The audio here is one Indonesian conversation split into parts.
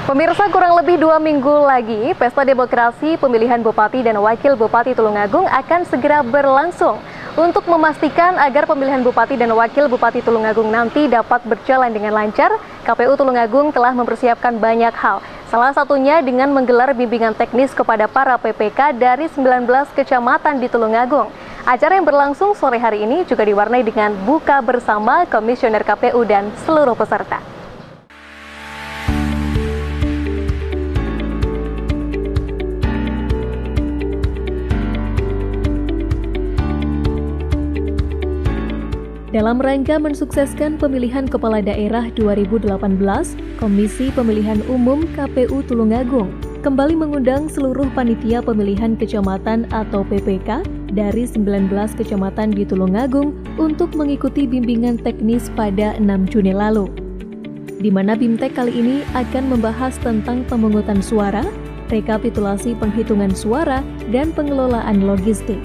Pemirsa, kurang lebih 2 minggu lagi, Pesta Demokrasi Pemilihan Bupati dan Wakil Bupati Tulungagung akan segera berlangsung. Untuk memastikan agar pemilihan Bupati dan Wakil Bupati Tulungagung nanti dapat berjalan dengan lancar, KPU Tulungagung telah mempersiapkan banyak hal. Salah satunya dengan menggelar bimbingan teknis kepada para PPK dari 19 kecamatan di Tulungagung. Acara yang berlangsung sore hari ini juga diwarnai dengan buka bersama Komisioner KPU dan seluruh peserta. Dalam rangka mensukseskan pemilihan Kepala Daerah 2018, Komisi Pemilihan Umum KPU Tulungagung kembali mengundang seluruh panitia pemilihan kecamatan atau PPK dari 19 kecamatan di Tulungagung untuk mengikuti bimbingan teknis pada 6 Juni lalu. Di mana BIMTEK kali ini akan membahas tentang pemungutan suara, rekapitulasi penghitungan suara, dan pengelolaan logistik.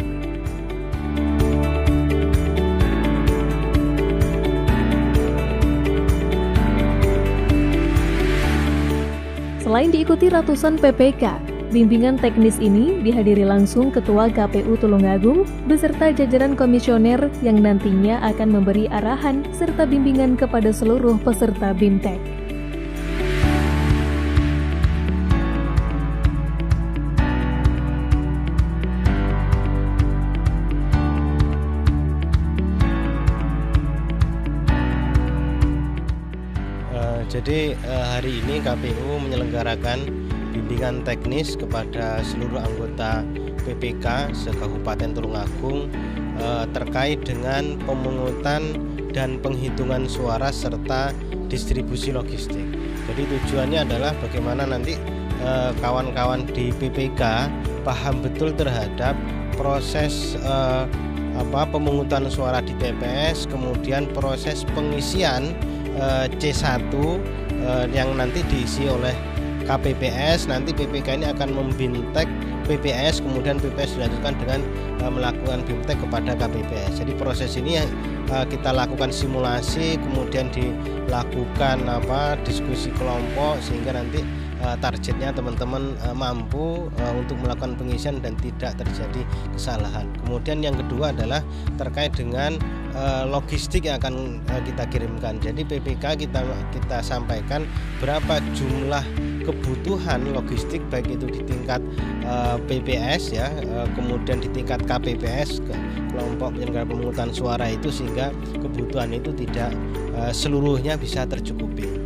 Selain diikuti ratusan PPK, bimbingan teknis ini dihadiri langsung Ketua KPU Tulungagung beserta jajaran komisioner yang nantinya akan memberi arahan serta bimbingan kepada seluruh peserta BIMTEK. Jadi hari ini KPU menyelenggarakan bimbingan teknis kepada seluruh anggota PPK se-Kabupaten Tulungagung terkait dengan pemungutan dan penghitungan suara serta distribusi logistik. Jadi tujuannya adalah bagaimana nanti kawan-kawan di PPK paham betul terhadap proses pemungutan suara di TPS, kemudian proses pengisian C1 yang nanti diisi oleh KPPS. Nanti PPK ini akan membintek PPS, kemudian PPS dilanjutkan dengan melakukan BIMTEK kepada KPPS. Jadi proses ini kita lakukan simulasi, kemudian dilakukan diskusi kelompok sehingga nanti targetnya teman-teman mampu untuk melakukan pengisian dan tidak terjadi kesalahan. Kemudian yang kedua adalah terkait dengan logistik yang akan kita kirimkan. Jadi PPK kita sampaikan berapa jumlah kebutuhan logistik baik itu di tingkat PPS ya, kemudian di tingkat KPPS kelompok penyelenggara pemungutan suara itu, sehingga kebutuhan itu tidak seluruhnya bisa tercukupi.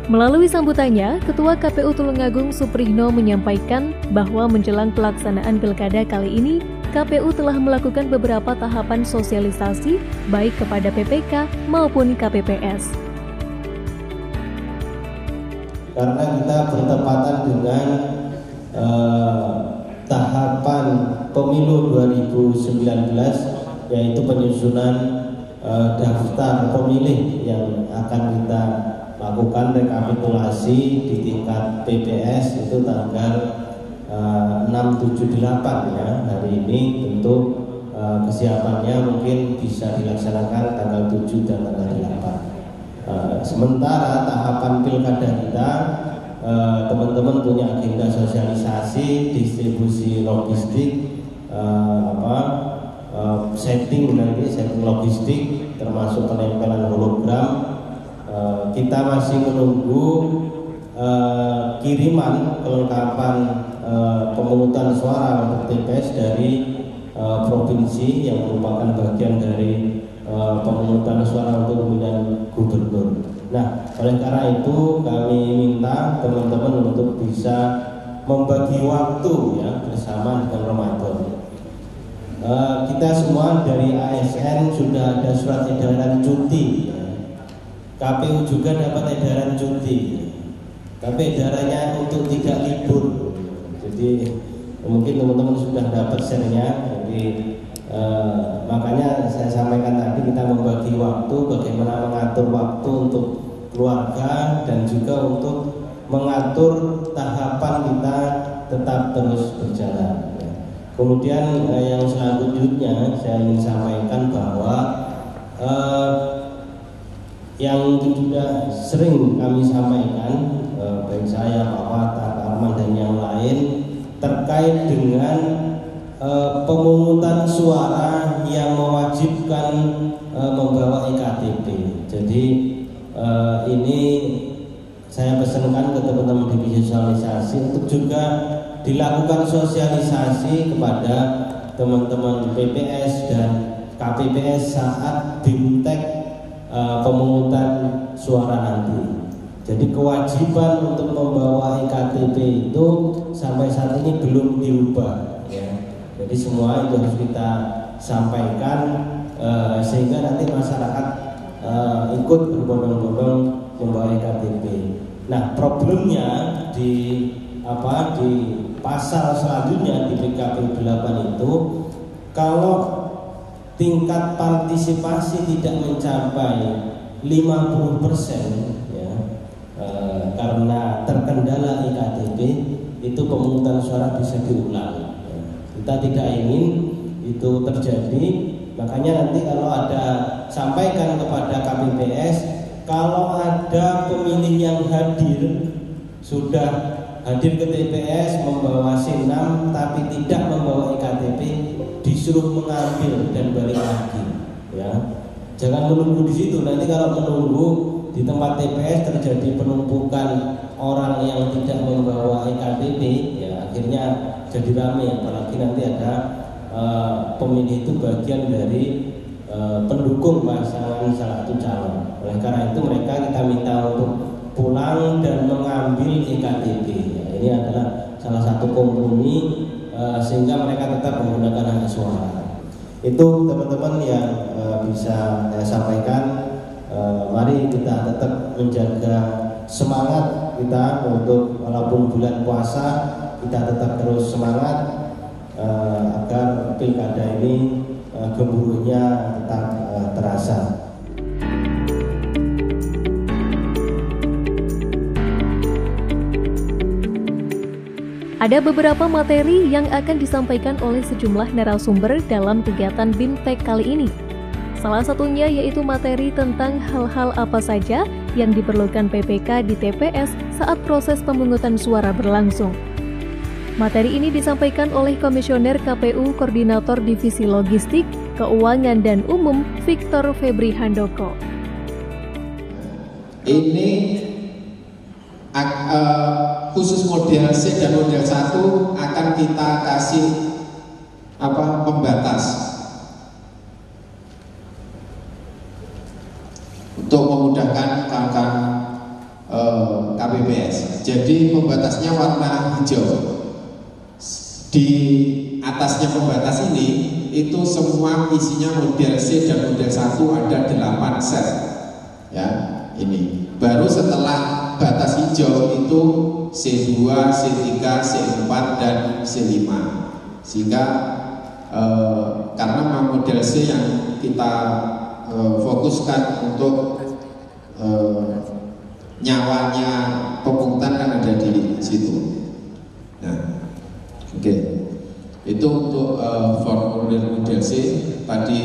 Melalui sambutannya, Ketua KPU Tulungagung Suprihno menyampaikan bahwa menjelang pelaksanaan pilkada kali ini, KPU telah melakukan beberapa tahapan sosialisasi baik kepada PPK maupun KPPS. Karena kita bertepatan dengan tahapan pemilu 2019, yaitu penyusunan daftar pemilih yang akan kita lakukan rekapitulasi di tingkat PPS itu tanggal 6, 7, 8 ya. Hari ini tentu kesiapannya mungkin bisa dilaksanakan tanggal 7 dan tanggal 8. Sementara tahapan pilkada kita, teman-teman punya agenda sosialisasi, distribusi logistik, setting logistik, termasuk penempelan hologram. Kita masih menunggu kiriman kelengkapan pemungutan suara untuk TPS dari provinsi yang merupakan bagian dari pemungutan suara untuk pemilihan gubernur. Nah, oleh karena itu kami minta teman-teman untuk bisa membagi waktu ya bersama dengan Ramadan. Kita semua dari ASN sudah ada surat edaran cuti. KPU juga dapat edaran cuti, tapi edarannya untuk tidak libur. Jadi mungkin teman-teman sudah dapat share-nya. Jadi makanya saya sampaikan tadi kita membagi waktu, bagaimana mengatur waktu untuk keluarga dan juga untuk mengatur tahapan kita tetap terus berjalan. Kemudian yang selanjutnya saya ingin sampaikan bahwa itu juga sering kami sampaikan, baik saya, Pak Wata, Pak Arman dan yang lain, terkait dengan pemungutan suara yang mewajibkan membawa iktp. Jadi ini saya pesankan ke teman-teman divisi sosialisasi untuk juga dilakukan sosialisasi kepada teman-teman PPS dan KPPS saat bimtek pemungutan suara nanti. Jadi kewajiban untuk membawa iktp itu sampai saat ini belum diubah, ya. Jadi semua itu harus kita sampaikan sehingga nanti masyarakat ikut berbondong-bondong membawa iktp. Nah, problemnya di pasal selanjutnya di PKPU 8 itu, kalau tingkat partisipasi tidak mencapai 50%, ya, karena terkendala iktp, itu pemungutan suara bisa diulang. Ya. Kita tidak ingin itu terjadi, makanya nanti kalau ada, sampaikan kepada KPPS, kalau ada pemilih yang sudah hadir ke TPS membawa SIM 6 tapi tidak membawa iktp, disuruh mengambil dan balik lagi, ya. Jangan menunggu di situ. Nanti kalau menunggu di tempat TPS terjadi penumpukan orang yang tidak membawa iktp, ya akhirnya jadi ramai. Apalagi nanti ada pemilih itu bagian dari pendukung pasangan salah satu calon. Oleh karena itu kita minta untuk pulang dan mengambil iktp. Ya, ini adalah salah satu kompromi sehingga mereka tetap menggunakan hak suara. Itu teman-teman yang bisa saya sampaikan. Mari kita tetap menjaga semangat kita untuk, walaupun bulan puasa, kita tetap terus semangat agar pilkada ini gemuruhnya tetap terasa. Ada beberapa materi yang akan disampaikan oleh sejumlah narasumber dalam kegiatan BIMTEK kali ini. Salah satunya yaitu materi tentang hal-hal apa saja yang diperlukan PPK di TPS saat proses pemungutan suara berlangsung. Materi ini disampaikan oleh Komisioner KPU Koordinator Divisi Logistik, Keuangan dan Umum Victor Febri Handoko. Ini khusus model C dan model 1 akan kita kasih pembatas untuk memudahkan kawan-kawan KPPS. Jadi pembatasnya warna hijau. Di atasnya pembatas ini itu semua isinya model C dan model 1 ada 8 set. Ya, ini. Baru setelah batas hijau itu C2, C3, C4 dan C5. Sehingga karena model C yang kita fokuskan untuk nyawanya pemungutan kan ada di situ. Nah, oke. Itu untuk formulir model C. Tadi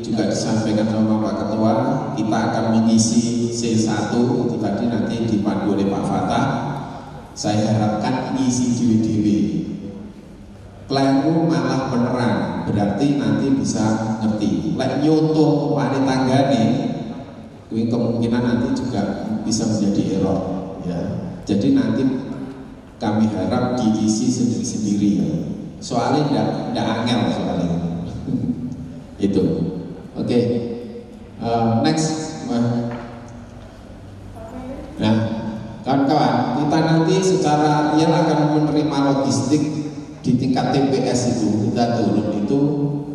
juga disampaikan sama Pak Ketua, kita akan mengisi C1 itu tadi nanti dipandu oleh Pak Fatah. Saya harapkan ngisi dewe-dewe. Kleru malah beneran, berarti nanti bisa ngerti. Lek nyoto wani tanggane, kemungkinan nanti juga bisa menjadi error. Ya. Jadi nanti kami harap diisi sendiri-sendiri. Soalnya tidak angel soalnya. Itu. Oke. Next. Nah, kawan-kawan, kita nanti secara real akan menerima logistik di tingkat TPS itu. Kita turun itu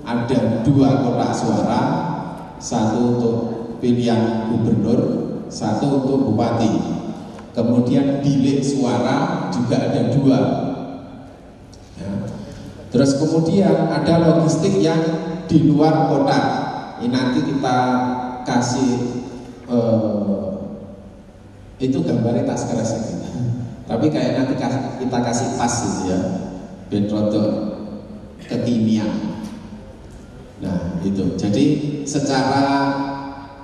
ada 2 kotak suara, 1 untuk pilihan gubernur, 1 untuk bupati. Kemudian bilik suara juga ada 2. Ya. Terus kemudian ada logistik yang di luar kotak. Ini nanti kita kasih itu gambarnya tas keras gitu. Tapi kayak nanti kita kasih tas gitu ya, bentrodo kekinian. Nah itu. Jadi secara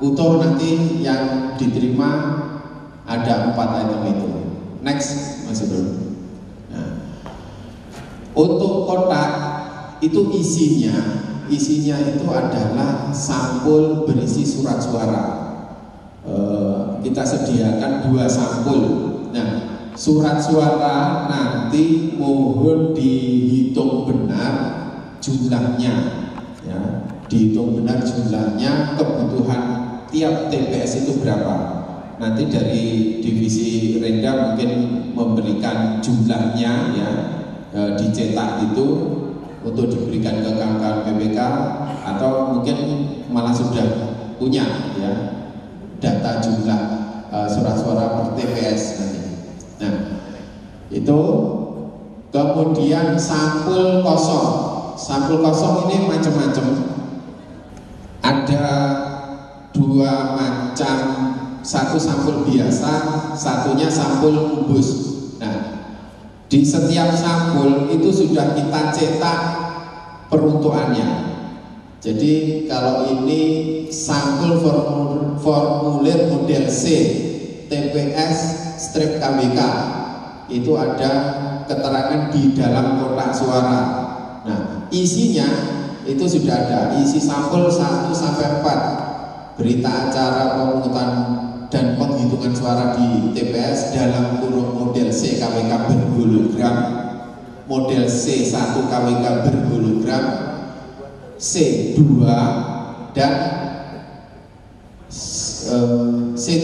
utuh nanti yang diterima ada 4 item itu. Next, Mas Bro. Nah, untuk kotak itu isinya itu adalah sampul berisi surat suara. Kita sediakan 2 sampul. Nah, surat suara nanti mohon dihitung benar jumlahnya, ya, dihitung benar jumlahnya, kebutuhan tiap TPS itu berapa. Nanti dari divisi Renda mungkin memberikan jumlahnya, ya, dicetak itu untuk diberikan ke kawan-kawan PPK, atau mungkin malah sudah punya, ya, data jumlah surat suara per TPS nanti. Nah, itu kemudian sampul kosong ini macam-macam. Ada 2 macam, satu sampul biasa, satunya sampul kubus. Nah, di setiap sampul itu sudah kita cetak peruntukannya. Jadi kalau ini sampul formulir model C TPS strip KWK, itu ada keterangan di dalam kotak suara. Nah, isinya itu sudah ada, isi sampul 1 sampai 4, berita acara pemungutan dan penghitungan suara di TPS dalam kurung model C KWK berhologram, model C1 KWK berhologram, C2 dan C3